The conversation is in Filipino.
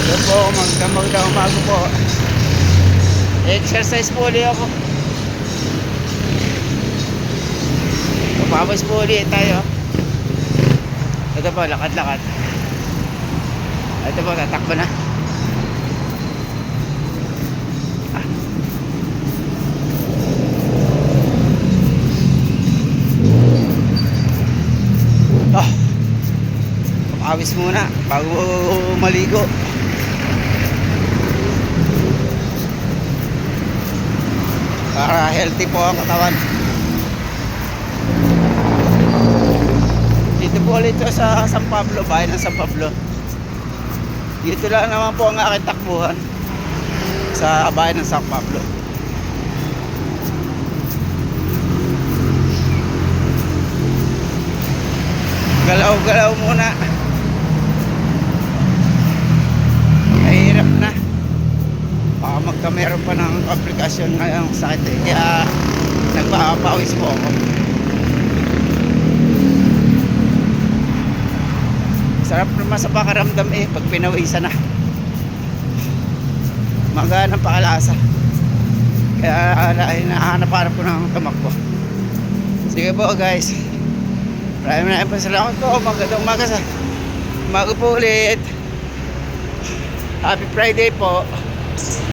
Yun po, magdamagdang umaga po. Exercise po ulit ako. Papawis po ulit tayo. Ito po, lakad-lakad. Ito po, tatakbo na. Papawis muna bago maligo. Para healthy po ang katawan. Dito po ulit sa San Pablo, bayan ng San Pablo. Dito lang naman po ang aking takbuhan sa bayan ng San Pablo. Galaw-galaw muna. Mahirap na. Baka magkameron pa ng komplikasyon ngayong sakit eh. Kaya nagpapawis po ako. Sarap naman sa pakaramdam eh pag pinawisan na. Magaan ang pakalasa. Kaya hinahanap-hanap ko ng tumakbo. Sige po guys. Maraming salamat po. Magandang umaga sa umaga po ulit. Happy Friday po.